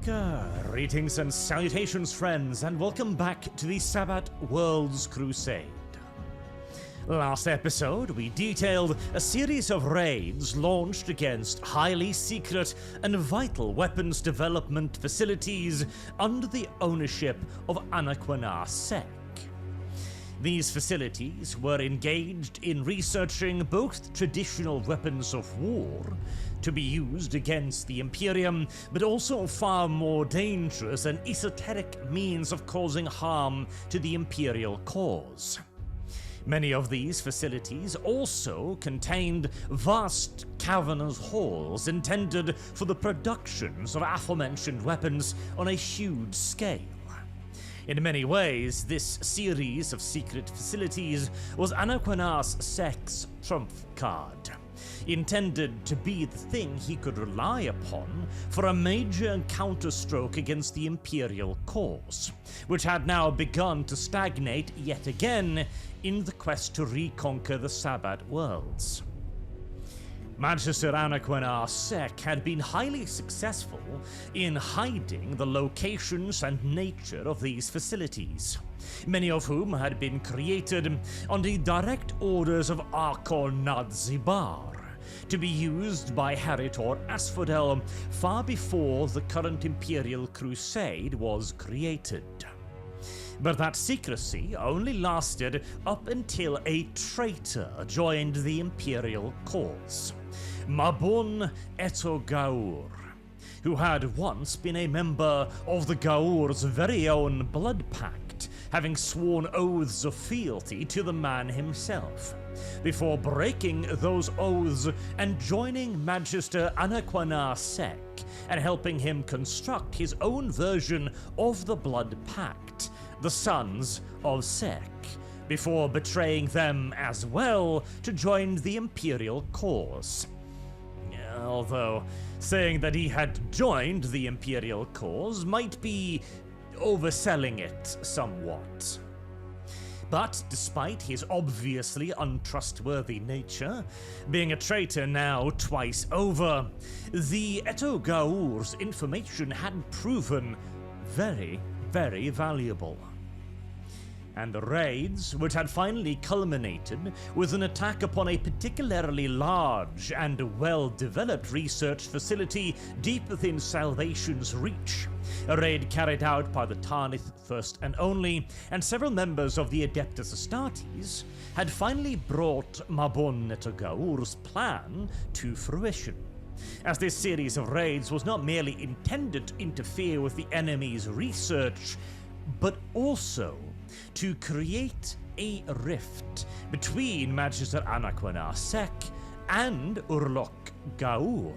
Greetings and salutations, friends, and welcome back to the Sabbat World's Crusade. Last episode, we detailed a series of raids launched against highly secret and vital weapons development facilities under the ownership of Anakwanar Sek. These facilities were engaged in researching both traditional weapons of war to be used against the Imperium, but also far more dangerous and esoteric means of causing harm to the Imperial cause. Many of these facilities also contained vast cavernous halls intended for the productions of aforementioned weapons on a huge scale. In many ways, this series of secret facilities was Anakwanar Sek's trump card, intended to be the thing he could rely upon for a major counterstroke against the Imperial cause, which had now begun to stagnate yet again in the quest to reconquer the Sabbat worlds. Magister Anakwanar Sek had been highly successful in hiding the locations and nature of these facilities, many of whom had been created on the direct orders of Archon Nadzibar, to be used by Heritor Asphodel far before the current Imperial Crusade was created. But that secrecy only lasted up until a traitor joined the Imperial cause, Mabon Eto Gaur, who had once been a member of the Gaur's very own blood pact, having sworn oaths of fealty to the man himself, before breaking those oaths and joining Magister Anakwanar Sek and helping him construct his own version of the blood pact, the Sons of Sek, before betraying them as well to join the Imperial cause. Although saying that he had joined the Imperial cause might be overselling it somewhat. But despite his obviously untrustworthy nature, being a traitor now twice over, the Eto Gaur's information had proven very, very valuable. And the raids, which had finally culminated with an attack upon a particularly large and well-developed research facility deep within Salvation's reach, a raid carried out by the Tarnith First and Only, and several members of the Adeptus Astartes, had finally brought Mabon Eto Gaur's plan to fruition, as this series of raids was not merely intended to interfere with the enemy's research, but also to create a rift between Magister Anakwanar Sek and Urlok Gaur.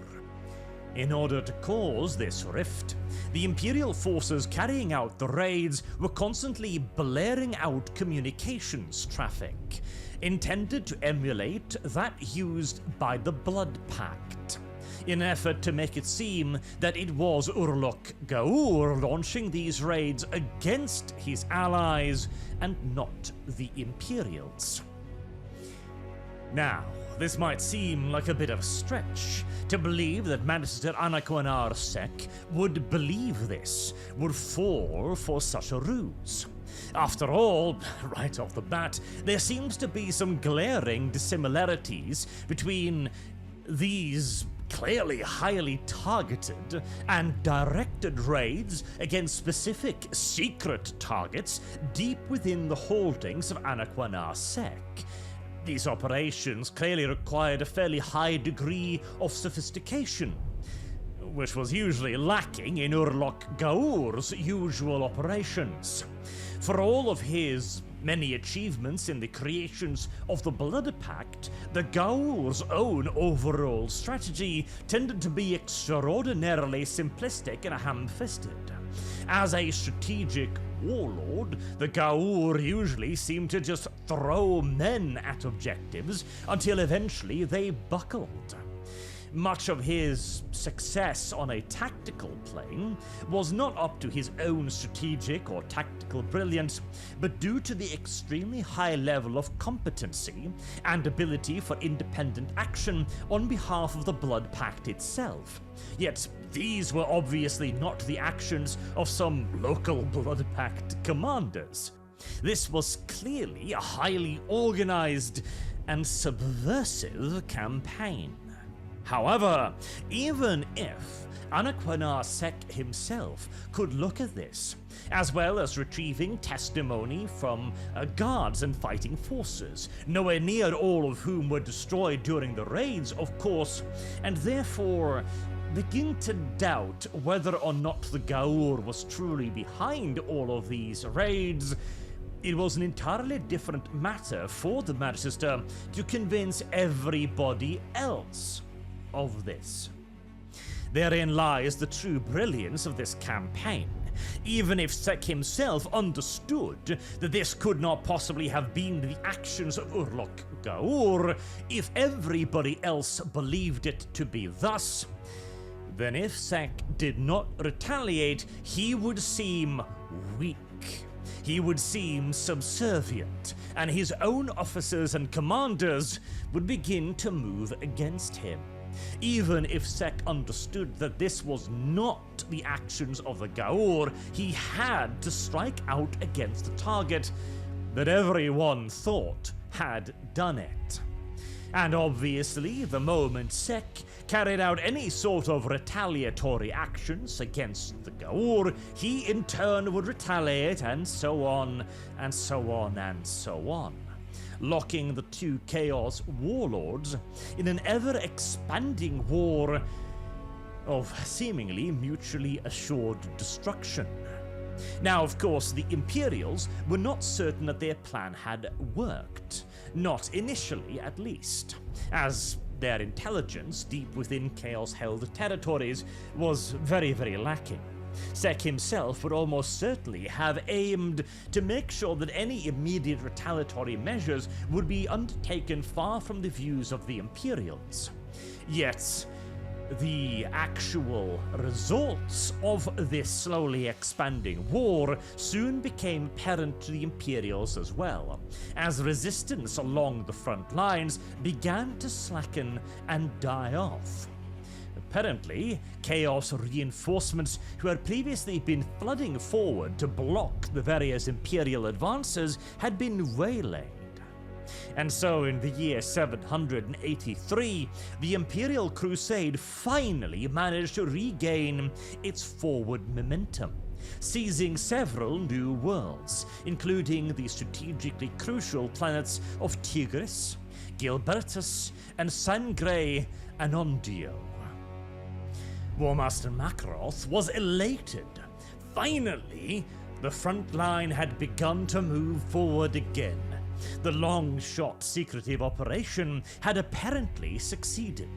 In order to cause this rift, the Imperial forces carrying out the raids were constantly blaring out communications traffic, intended to emulate that used by the Blood Pact, in an effort to make it seem that it was Urlok Gaur launching these raids against his allies and not the Imperials. Now, this might seem like a bit of a stretch to believe that Magister Anakwanar Sek would believe this, would fall for such a ruse. After all, right off the bat, there seems to be some glaring dissimilarities between these clearly highly targeted and directed raids against specific secret targets deep within the holdings of Anakwanar Sek. These operations clearly required a fairly high degree of sophistication, which was usually lacking in Urlok Gaur's usual operations. For all of his many achievements in the creations of the Blood Pact, the Gaur's own overall strategy tended to be extraordinarily simplistic and ham-fisted. As a strategic warlord, the Gaur usually seemed to just throw men at objectives until eventually they buckled. Much of his success on a tactical plane was not up to his own strategic or tactical brilliance, but due to the extremely high level of competency and ability for independent action on behalf of the Blood Pact itself. Yet these were obviously not the actions of some local Blood Pact commanders. This was clearly a highly organized and subversive campaign. However, even if Anakwanar Sek himself could look at this, as well as retrieving testimony from guards and fighting forces, nowhere near all of whom were destroyed during the raids, of course, and therefore begin to doubt whether or not the Gaur was truly behind all of these raids, it was an entirely different matter for the Magister to convince everybody else of this. Therein lies the true brilliance of this campaign. Even if Sek himself understood that this could not possibly have been the actions of Gaur, if everybody else believed it to be thus, then if Sek did not retaliate, he would seem weak. He would seem subservient, and his own officers and commanders would begin to move against him. Even if Sek understood that this was not the actions of the Gaur, he had to strike out against the target that everyone thought had done it. And obviously, the moment Sek carried out any sort of retaliatory actions against the Gaur, he in turn would retaliate, and so on, and so on, and so on, locking the two Chaos warlords in an ever-expanding war of seemingly mutually assured destruction. Now, of course, the Imperials were not certain that their plan had worked, not initially at least, as their intelligence deep within Chaos-held territories was very, very lacking. Sek himself would almost certainly have aimed to make sure that any immediate retaliatory measures would be undertaken far from the views of the Imperials. Yet, the actual results of this slowly expanding war soon became apparent to the Imperials as well, as resistance along the front lines began to slacken and die off. Apparently, Chaos reinforcements who had previously been flooding forward to block the various Imperial advances had been waylaid. And so in the year 783, the Imperial Crusade finally managed to regain its forward momentum, seizing several new worlds, including the strategically crucial planets of Tigris, Gilbertus, and Sangre Anondio. Warmaster Maroth was elated. Finally, the front line had begun to move forward again. The long-shot secretive operation had apparently succeeded.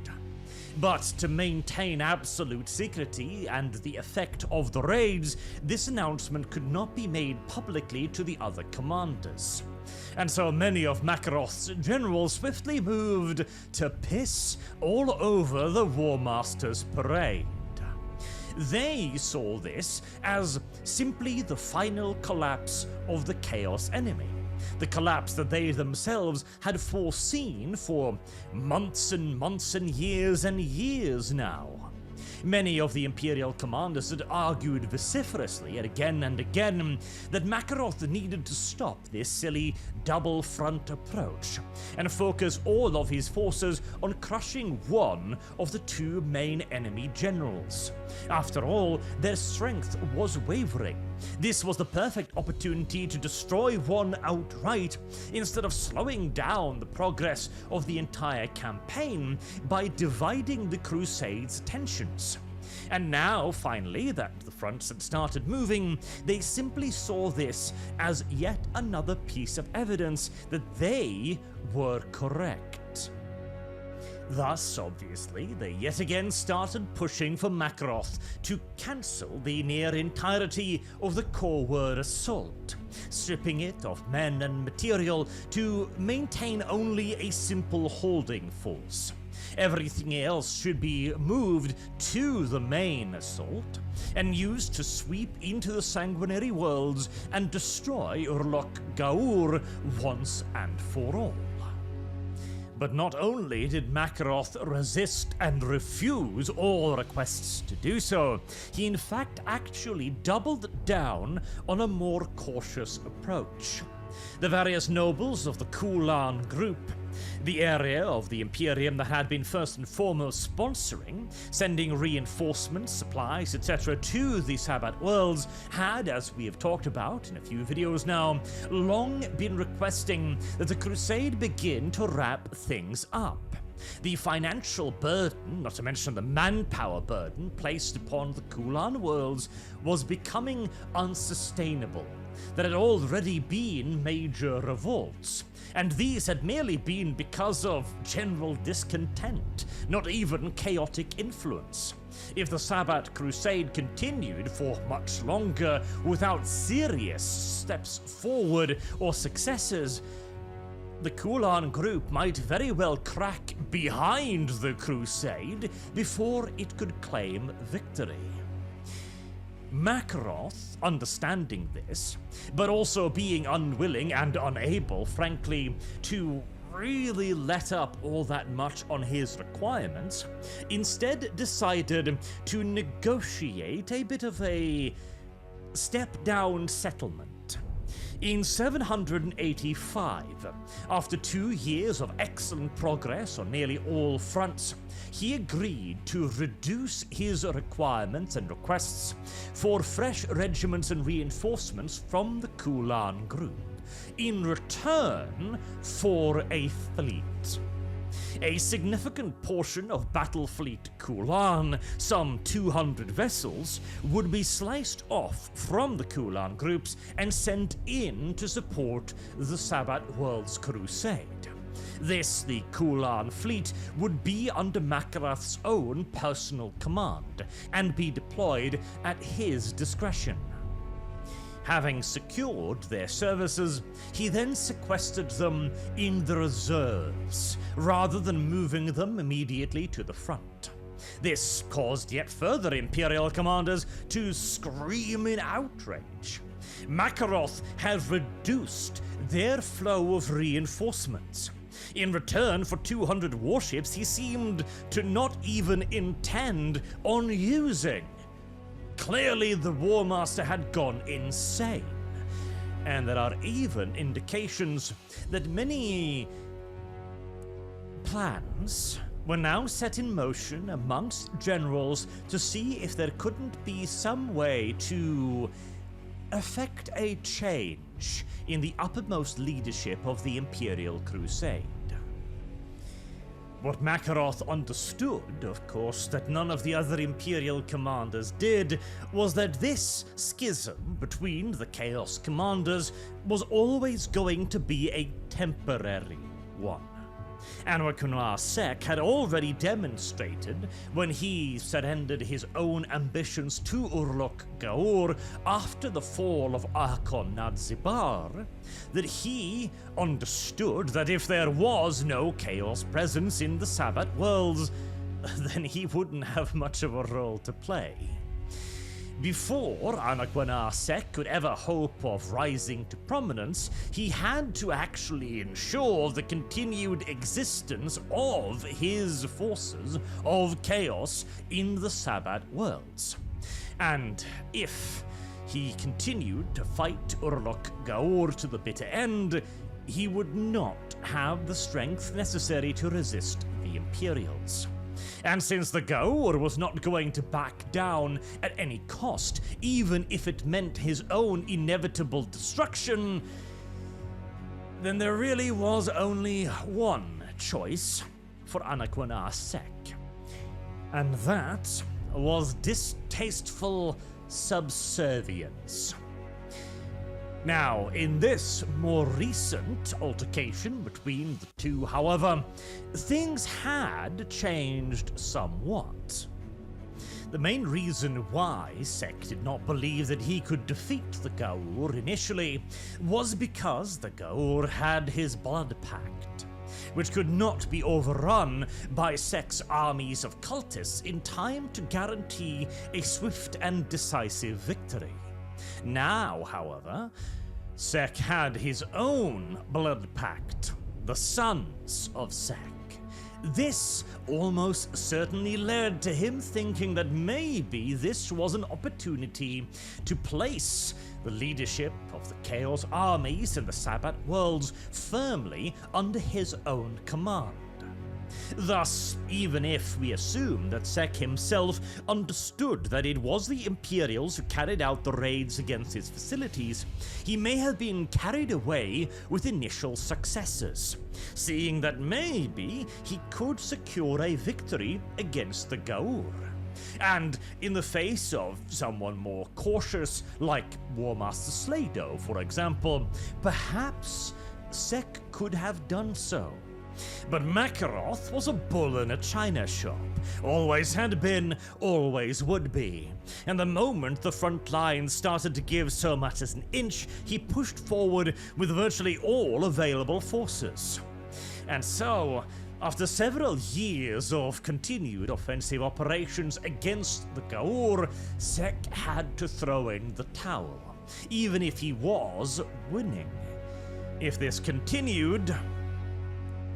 But to maintain absolute secrecy and the effect of the raids, this announcement could not be made publicly to the other commanders. And so many of Maroth's generals swiftly moved to piss all over the Warmaster's parade. They saw this as simply the final collapse of the Chaos enemy. The collapse that they themselves had foreseen for months and years now. Many of the Imperial commanders had argued vociferously again and again that Maroth needed to stop this silly double front approach and focus all of his forces on crushing one of the two main enemy generals. After all, their strength was wavering. This was the perfect opportunity to destroy one outright instead of slowing down the progress of the entire campaign by dividing the Crusade's attentions. And now, finally, that the fronts had started moving, they simply saw this as yet another piece of evidence that they were correct. Thus, obviously, they yet again started pushing for Maroth to cancel the near entirety of the Corward assault, stripping it of men and material to maintain only a simple holding force. Everything else should be moved to the main assault and used to sweep into the sanguinary worlds and destroy Gaur once and for all. But not only did Maroth resist and refuse all requests to do so, he in fact actually doubled down on a more cautious approach. The various nobles of the Kulan group, the area of the Imperium that had been first and foremost sponsoring, sending reinforcements, supplies, etc. to the Sabbat worlds, had, as we have talked about in a few videos now, long been requesting that the Crusade begin to wrap things up. The financial burden, not to mention the manpower burden, placed upon the Kulan worlds was becoming unsustainable. There had already been major revolts, and these had merely been because of general discontent, not even chaotic influence. If the Sabbat Crusade continued for much longer without serious steps forward or successes, the Kulan group might very well crack behind the Crusade before it could claim victory. Maroth, understanding this, but also being unwilling and unable, frankly, to really let up all that much on his requirements, instead decided to negotiate a bit of a step-down settlement. In 785, after 2 years of excellent progress on nearly all fronts, he agreed to reduce his requirements and requests for fresh regiments and reinforcements from the Kulan group, in return for a fleet. A significant portion of Battle Fleet Kulan, some 200 vessels, would be sliced off from the Kulan groups and sent in to support the Sabbat Worlds Crusade. This, the Kulan fleet, would be under Maroth's own personal command and be deployed at his discretion. Having secured their services, he then sequestered them in the reserves, rather than moving them immediately to the front. This caused yet further Imperial commanders to scream in outrage. Maroth had reduced their flow of reinforcements. In return for 200 warships he seemed to not even intend on using. Clearly the Warmaster had gone insane, and there are even indications that many plans were now set in motion amongst generals to see if there couldn't be some way to effect a change in the uppermost leadership of the Imperial Crusade. What Maroth understood, of course, that none of the other Imperial commanders did, was that this schism between the Chaos commanders was always going to be a temporary one. Anakwanar Sek had already demonstrated, when he surrendered his own ambitions to Gaur after the fall of Archon Nadzibar, that he understood that if there was no Chaos presence in the Sabbat worlds, then he wouldn't have much of a role to play. Before Anakwanar Sek could ever hope of rising to prominence, he had to actually ensure the continued existence of his forces of chaos in the Sabbat worlds. And if he continued to fight Gaur to the bitter end, he would not have the strength necessary to resist the Imperials. And since the Gaur was not going to back down at any cost, even if it meant his own inevitable destruction, then there really was only one choice for Anakwanar Sek. And that was distasteful subservience. Now, in this more recent altercation between the two, however, things had changed somewhat. The main reason why Sek did not believe that he could defeat the Gaur initially was because the Gaur had his blood pact, which could not be overrun by Sek's armies of cultists in time to guarantee a swift and decisive victory. Now, however, Sek had his own blood pact, the Sons of Sek. This almost certainly led to him thinking that maybe this was an opportunity to place the leadership of the Chaos armies in the Sabbat worlds firmly under his own command. Thus, even if we assume that Sek himself understood that it was the Imperials who carried out the raids against his facilities, he may have been carried away with initial successes, seeing that maybe he could secure a victory against the Gaur. And in the face of someone more cautious, like Warmaster Slado, for example, perhaps Sek could have done so. But Maroth was a bull in a china shop. Always had been, always would be. And the moment the front lines started to give so much as an inch, he pushed forward with virtually all available forces. And so, after several years of continued offensive operations against the Gaur, Sek had to throw in the towel, even if he was winning. If this continued,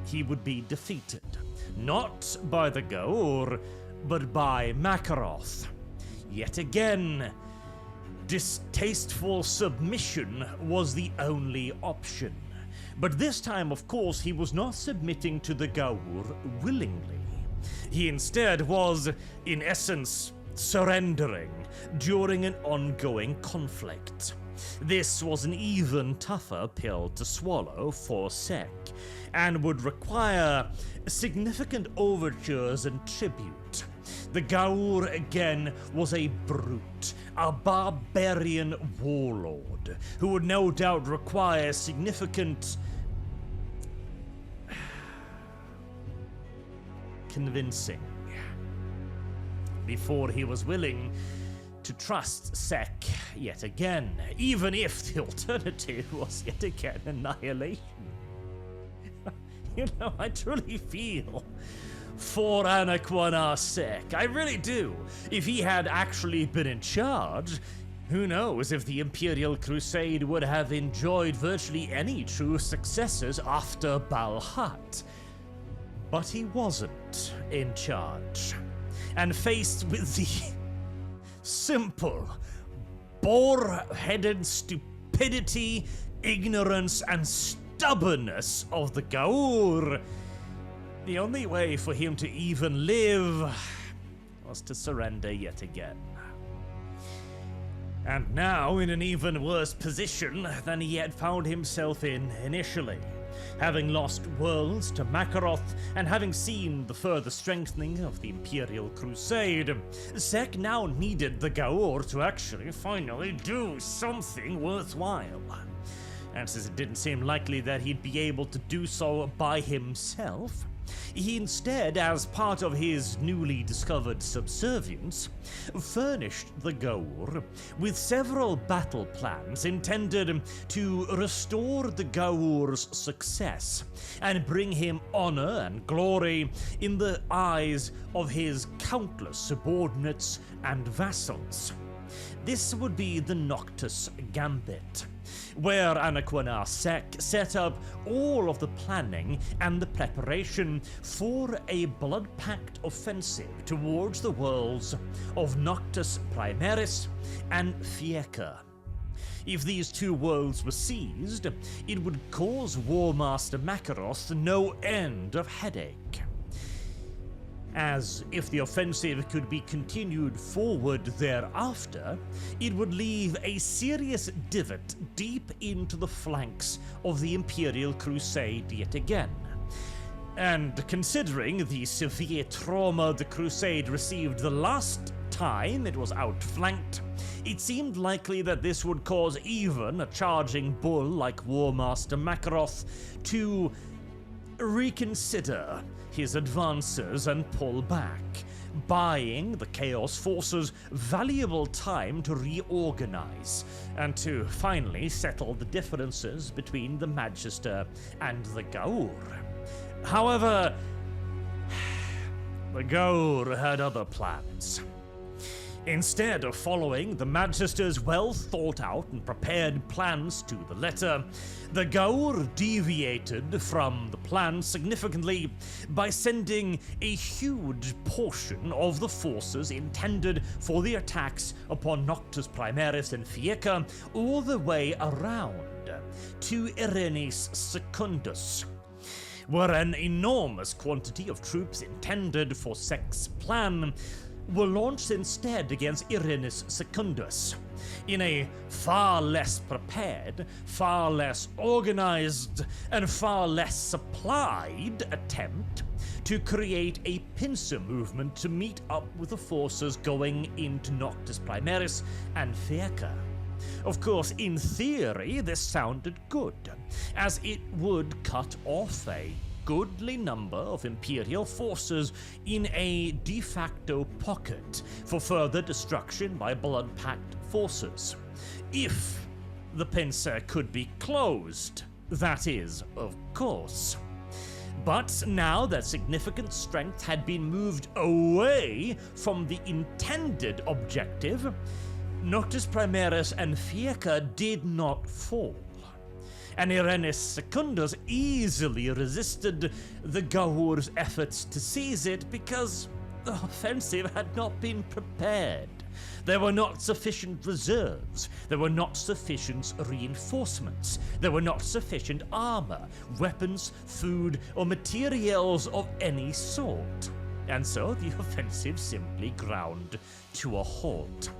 he would be defeated, not by the Gaur, but by Maroth. Yet again, distasteful submission was the only option. But this time, of course, he was not submitting to the Gaur willingly. He instead was, in essence, surrendering during an ongoing conflict. This was an even tougher pill to swallow for Sek, and would require significant overtures and tribute. The Gaur again was a brute, a barbarian warlord, who would no doubt require significant convincing before he was willing to trust Sek yet again, even if the alternative was yet again annihilation. You know, I truly feel for Anakwanar Sek. I really do. If he had actually been in charge, who knows if the Imperial Crusade would have enjoyed virtually any true successes after Balhat. But he wasn't in charge. And faced with the simple, boar-headed stupidity, ignorance, and stubbornness of the Gaur, the only way for him to even live was to surrender yet again. And now in an even worse position than he had found himself in initially. Having lost worlds to Maroth and having seen the further strengthening of the Imperial Crusade, Sek now needed the Gaur to actually finally do something worthwhile. And since it didn't seem likely that he'd be able to do so by himself, he instead, as part of his newly discovered subservience, furnished the Gaur with several battle plans intended to restore the Gaur's success and bring him honor and glory in the eyes of his countless subordinates and vassals. This would be the Noctus Gambit, where Anakwanar Sek set up all of the planning and the preparation for a blood pact offensive towards the worlds of Noctus Primaris and Fieka. If these two worlds were seized, it would cause Warmaster Maroth no end of headache, as if the offensive could be continued forward thereafter, it would leave a serious divot deep into the flanks of the Imperial Crusade yet again. And considering the severe trauma the Crusade received the last time it was outflanked, it seemed likely that this would cause even a charging bull like Warmaster Maroth to reconsider his advances and pull back, buying the Chaos forces valuable time to reorganize and to finally settle the differences between the Magister and the Gaur. However, the Gaur had other plans. Instead of following the Magister's well-thought-out and prepared plans to the letter, the Gaur deviated from the plan significantly by sending a huge portion of the forces intended for the attacks upon Noctus Primaris and Fieka all the way around to Irenis Secundus, where an enormous quantity of troops intended for Sek's plan were launched instead against Irenis Secundus in a far less prepared, far less organized, and far less supplied attempt to create a pincer movement to meet up with the forces going into Noctus Primaris and Fieka. Of course, in theory, this sounded good, as it would cut off a goodly number of Imperial forces in a de facto pocket for further destruction by blood-packed forces. If the pincer could be closed, that is, of course. But now that significant strength had been moved away from the intended objective, Noctus Primaris and Fieka did not fall, and Irenis Secundus easily resisted the Gaur's efforts to seize it because the offensive had not been prepared. There were not sufficient reserves, there were not sufficient reinforcements, there were not sufficient armor, weapons, food, or materials of any sort. And so the offensive simply ground to a halt.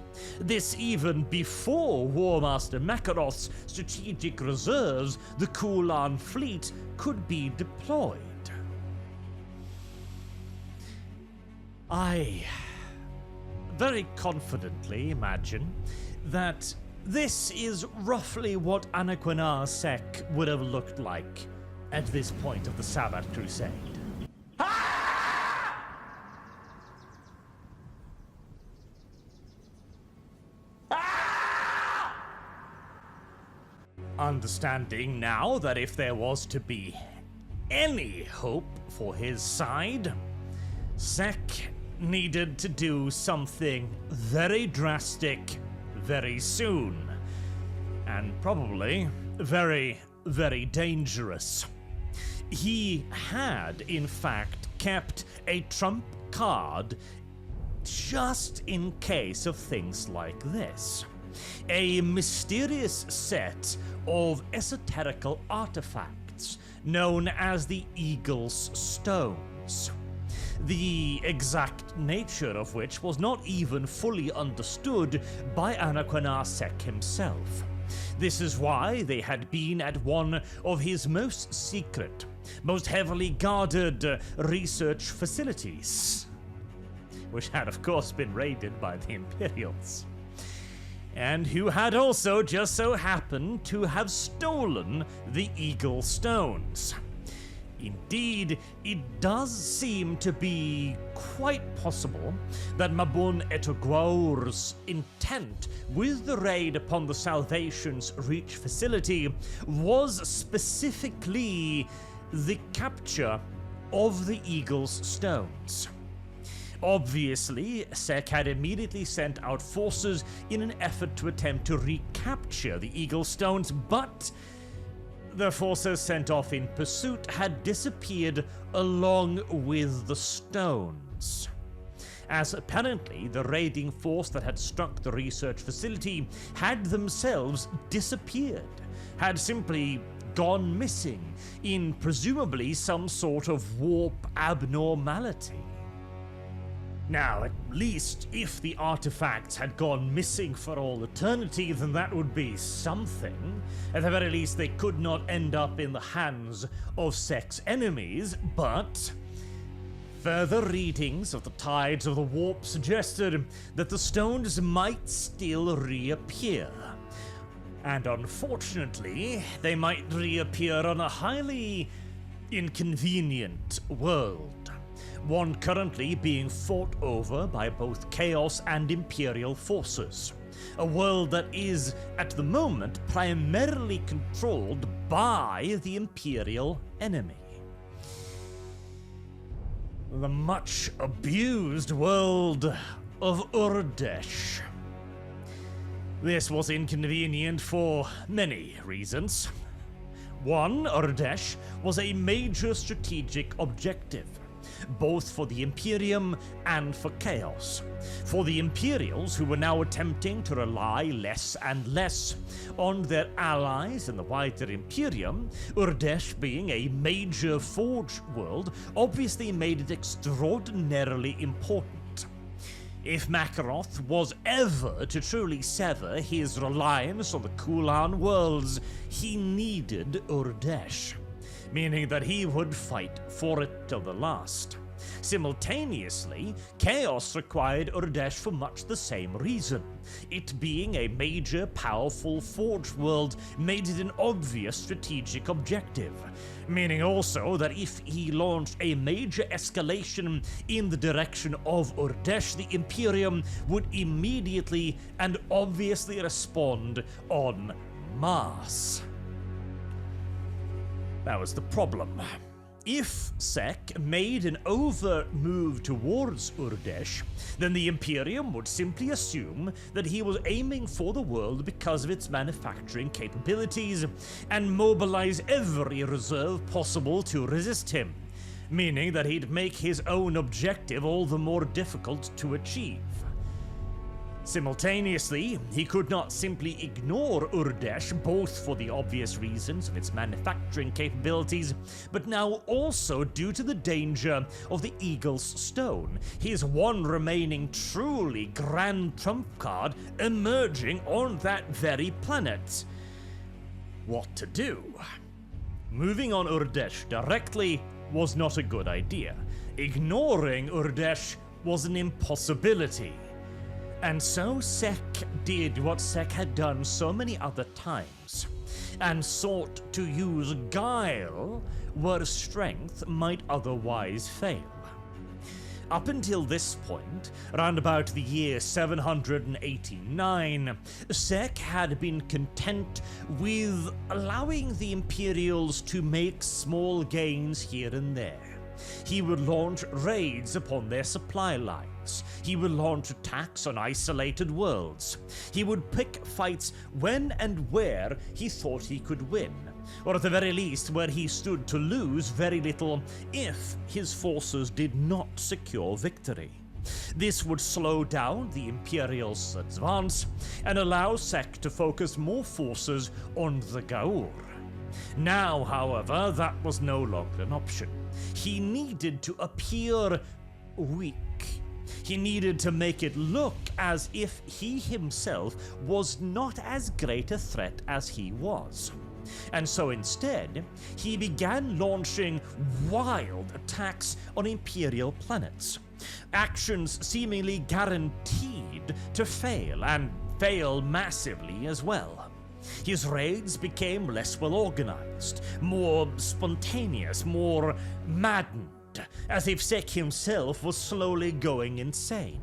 This even before Warmaster Maroth's strategic reserves, the Kulan fleet, could be deployed. I very confidently imagine that this is roughly what Anakwanar Sek would have looked like at this point of the Sabbat Crusade. Understanding now that if there was to be any hope for his side, Sek needed to do something very drastic very soon, and probably very, very dangerous. He had, in fact, kept a trump card just in case of things like this. A mysterious set of esoterical artifacts known as the Eagle's Stones, the exact nature of which was not even fully understood by Anakwanar Sek himself. This is why they had been at one of his most secret, most heavily guarded research facilities, which had of course been raided by the Imperials, and who had also just so happened to have stolen the Eagle Stones. Indeed, it does seem to be quite possible that Mabun Gaur's intent with the raid upon the Salvation's Reach facility was specifically the capture of the Eagle's Stones. Obviously, Sek had immediately sent out forces in an effort to attempt to recapture the Eagle Stones, but the forces sent off in pursuit had disappeared along with the stones, as apparently the raiding force that had struck the research facility had themselves disappeared, had simply gone missing in presumably some sort of warp abnormality. Now, at least if the artifacts had gone missing for all eternity, then that would be something. At the very least, they could not end up in the hands of Sek's enemies, but further readings of the tides of the warp suggested that the stones might still reappear. And unfortunately, they might reappear on a highly inconvenient world. One currently being fought over by both Chaos and Imperial forces. A world that is, at the moment, primarily controlled by the Imperial enemy. the much abused world of Urdesh. This was inconvenient for many reasons. One, Urdesh was a major strategic objective, both for the Imperium and for Chaos. For the Imperials, who were now attempting to rely less and less on their allies in the wider Imperium, Urdesh being a major forge world obviously made it extraordinarily important. If Maroth was ever to truly sever his reliance on the Kulan worlds, he needed Urdesh, meaning that he would fight for it till the last. Simultaneously, Chaos required Urdesh for much the same reason. It being a major, powerful forge world made it an obvious strategic objective, meaning also that if he launched a major escalation in the direction of Urdesh, the Imperium would immediately and obviously respond en masse. That was the problem. If Sek made an overt move towards Urdesh, then the Imperium would simply assume that he was aiming for the world because of its manufacturing capabilities and mobilize every reserve possible to resist him, meaning that he'd make his own objective all the more difficult to achieve. Simultaneously, he could not simply ignore Urdesh, both for the obvious reasons of its manufacturing capabilities, but now also due to the danger of the Eagle's Stone, his one remaining truly grand trump card emerging on that very planet. What to do? Moving on Urdesh directly was not a good idea. Ignoring Urdesh was an impossibility. And so Sek did what Sek had done so many other times, and sought to use guile where strength might otherwise fail. Up until this point, around about the year 789, Sek had been content with allowing the Imperials to make small gains here and there. He would launch raids upon their supply lines. He would launch attacks on isolated worlds. He would pick fights when and where he thought he could win, or at the very least where he stood to lose very little if his forces did not secure victory. This would slow down the Imperials' advance and allow Sek to focus more forces on the Gaur. Now, however, that was no longer an option. He needed to appear weak. He needed to make it look as if he himself was not as great a threat as he was. And so instead, he began launching wild attacks on Imperial planets. Actions seemingly guaranteed to fail, and fail massively as well. His raids became less well organized, more spontaneous, more maddened, as if Sek himself was slowly going insane,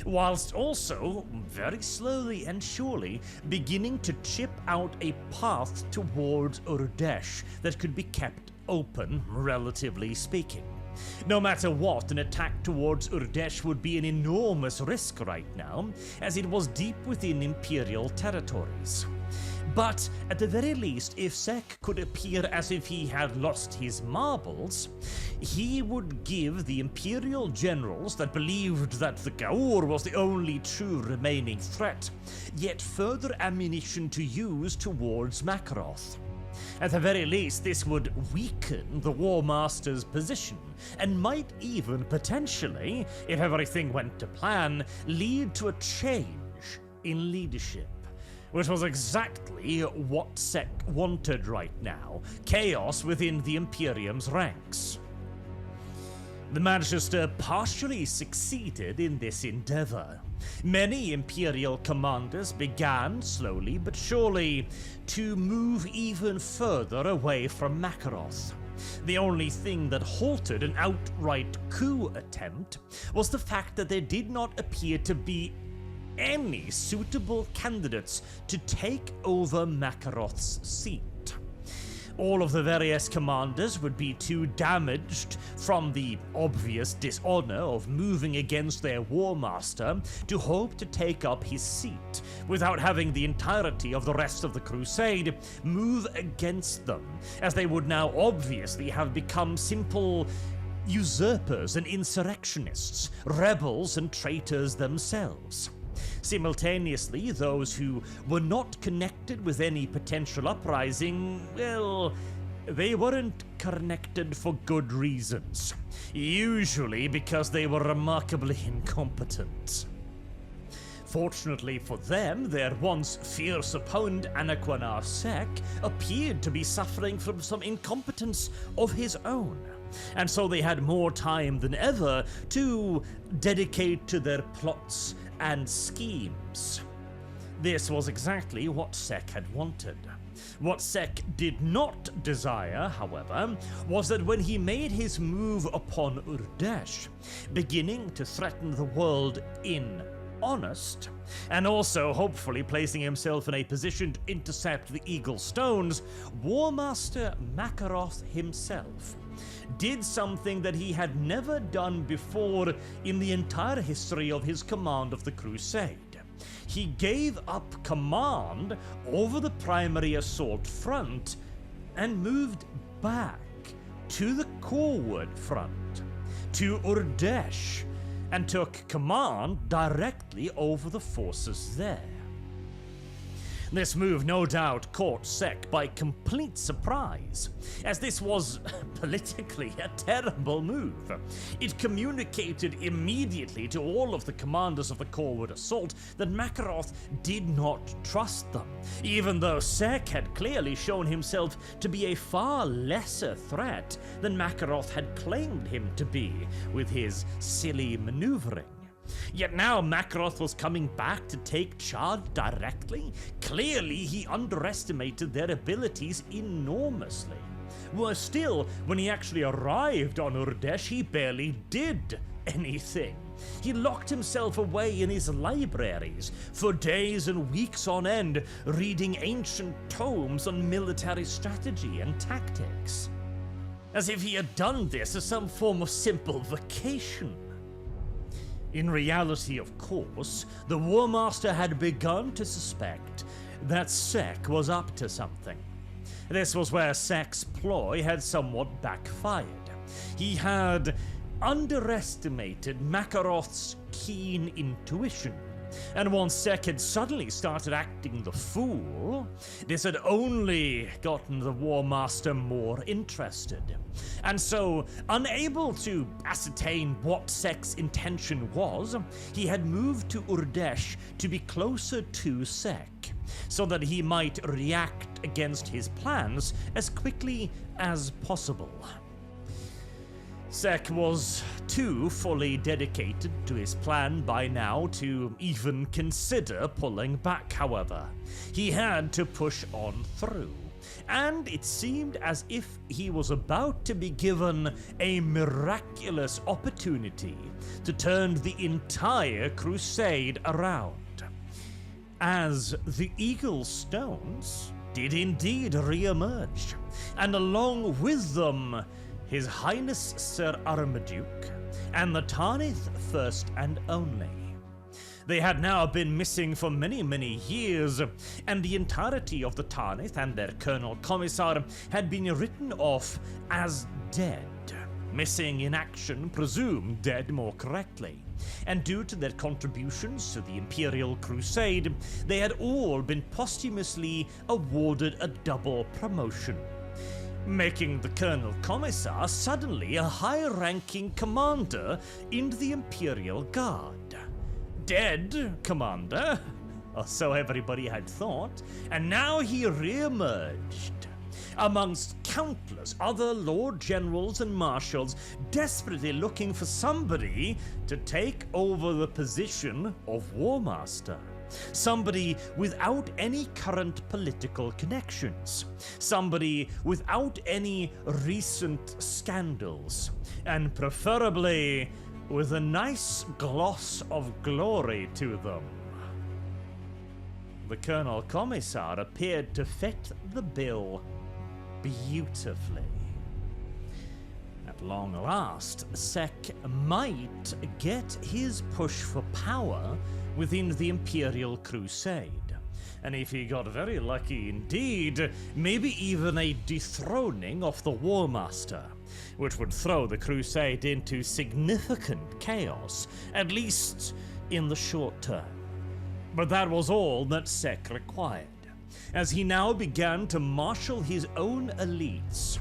whilst also, very slowly and surely, beginning to chip out a path towards Urdesh that could be kept open, relatively speaking. No matter what, an attack towards Urdesh would be an enormous risk right now, as it was deep within Imperial territories. But at the very least, if Sek could appear as if he had lost his marbles, he would give the Imperial generals that believed that the Gaur was the only true remaining threat yet further ammunition to use towards Maroth. At the very least, this would weaken the Warmaster's position, and might even potentially, if everything went to plan, lead to a change in leadership. Which was exactly what Sek wanted right now, chaos within the Imperium's ranks. The Magister partially succeeded in this endeavor. Many Imperial commanders began, slowly but surely, to move even further away from Maroth. The only thing that halted an outright coup attempt was the fact that there did not appear to be any suitable candidates to take over Maroth's seat. All of the various commanders would be too damaged from the obvious dishonor of moving against their Warmaster to hope to take up his seat, without having the entirety of the rest of the Crusade move against them, as they would now obviously have become simple usurpers and insurrectionists, rebels and traitors themselves. Simultaneously, those who were not connected with any potential uprising, well, they weren't connected for good reasons, usually because they were remarkably incompetent. Fortunately for them, their once fierce opponent Anakwanar Sek appeared to be suffering from some incompetence of his own, and so they had more time than ever to dedicate to their plots and schemes. This was exactly what Sek had wanted. What Sek did not desire, however, was that when he made his move upon Urdesh, beginning to threaten the world in earnest, and also hopefully placing himself in a position to intercept the Eagle Stones, Warmaster Maroth himself did something that he had never done before in the entire history of his command of the Crusade. He gave up command over the primary assault front and moved back to the forward front, to Urdesh, and took command directly over the forces there. This move no doubt caught Sek by complete surprise, as this was politically a terrible move. It communicated immediately to all of the commanders of the forward assault that Maroth did not trust them, even though Sek had clearly shown himself to be a far lesser threat than Maroth had claimed him to be with his silly maneuvering. Yet now Maroth was coming back to take charge directly. Clearly he underestimated their abilities enormously. Worse still, when he actually arrived on Urdesh, he barely did anything. He locked himself away in his libraries for days and weeks on end, reading ancient tomes on military strategy and tactics, as if he had done this as some form of simple vacation. In reality, of course, the Warmaster had begun to suspect that Sek was up to something. This was where Sek's ploy had somewhat backfired. He had underestimated Maroth's keen intuition, and once Sek had suddenly started acting the fool, this had only gotten the Warmaster more interested. And so, unable to ascertain what Sek's intention was, he had moved to Urdesh to be closer to Sek, so that he might react against his plans as quickly as possible. Sek was too fully dedicated to his plan by now to even consider pulling back, however. He had to push on through, and it seemed as if he was about to be given a miraculous opportunity to turn the entire crusade around, as the Eagle Stones did indeed re-emerge, and along with them His Highness Sir Armaduke and the Tarnith First and Only. They had now been missing for many, many years, and the entirety of the Tarnith and their Colonel Commissar had been written off as dead. Missing in action, presumed dead more correctly. And due to their contributions to the Imperial Crusade, they had all been posthumously awarded a double promotion, making the Colonel Commissar suddenly a high-ranking commander in the Imperial Guard. Dead commander, or so everybody had thought, and now he re-emerged amongst countless other Lord Generals and Marshals desperately looking for somebody to take over the position of Warmaster. Somebody without any current political connections. Somebody without any recent scandals. And preferably with a nice gloss of glory to them. The Colonel Commissar appeared to fit the bill. beautifully. At long last, Sek might get his push for power within the Imperial Crusade. And if he got very lucky indeed, maybe even a dethroning of the Warmaster, which would throw the Crusade into significant chaos, at least in the short term. But that was all that Sek required, as he now began to marshal his own elites,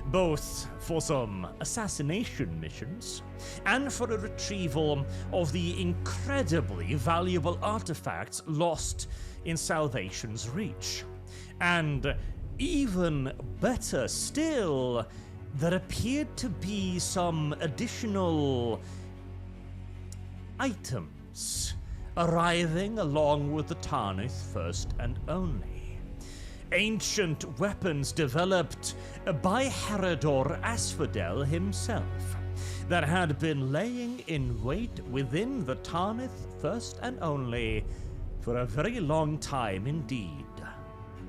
both for some assassination missions and for a retrieval of the incredibly valuable artifacts lost in Salvation's Reach. And even better still, there appeared to be some additional items arriving along with the Tarnith first and only. Ancient weapons developed by Herodor Asphodel himself that had been laying in wait within the Tarnith first and only for a very long time indeed,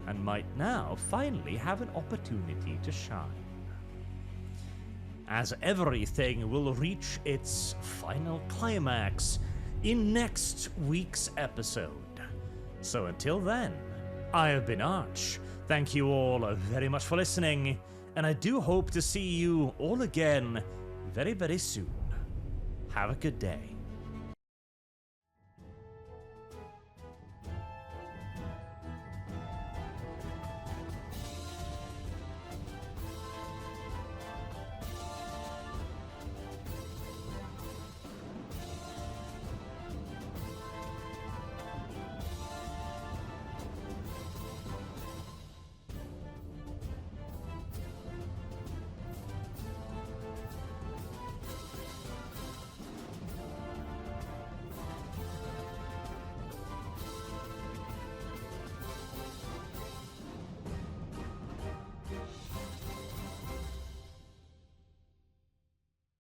and might now finally have an opportunity to shine. As everything will reach its final climax in next week's episode. So until then, I have been Arch. Thank you all very much for listening, and I do hope to see you all again very, very soon. Have a good day.